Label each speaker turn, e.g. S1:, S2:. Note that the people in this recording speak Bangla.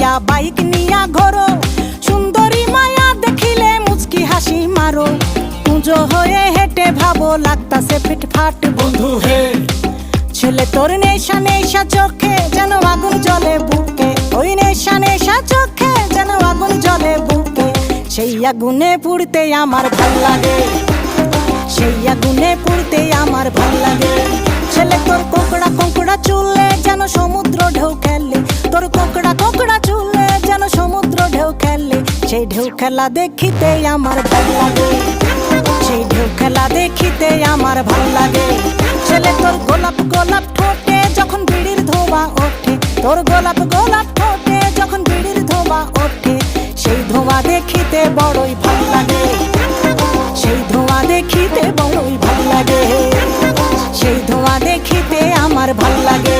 S1: লইয়া বাইক নিয়া ঘোরো, সুন্দরী মায়া দেখিলে মুচকি হাসি মারো, পুজো হয়ে হেঁটে ভাবো লাগতাছে ফিটফাট
S2: বন্ধু হে।
S1: ছেলে তোর নেশা নেশা চোখে যেন আগুন জ্বলে বুকে, ওই নেশা নেশা চোখে যেন আগুন জ্বলে বুকে, সেই আগুনে পুড়তে আমার ভাল লাগে, সেই আগুনে পুড়তে আমার ভাল লাগে। ছেলে তোর কোকড়া কোকড়া চুলে যেন সমুদ্র ঢেউ খেলে, তোর কোকড়া কোকড়া চুলে যেন সমুদ্র ঢেউ খেলে, সেই ঢেউ খেলা দেখিতে আমার ভাল লাগে, সেই ঢেউ খেলা দেখিতে আমার ভাল লাগে। ছেলে তোর গোলাপ গোলাপ ঠোঁটে যখন বিড়ির ধোঁয়া ওঠে, তোর গোলাপ গোলাপ ঠোঁটে যখন বিড়ির ধোঁয়া ওঠে, সেই ধোঁয়া দেখিতে বড়ই ভাল লাগে, সেই ধোঁয়া দেখিতে বড়ই ভাল লাগে, সেই ধোঁয়া দেখিতে আমার ভাল লাগে।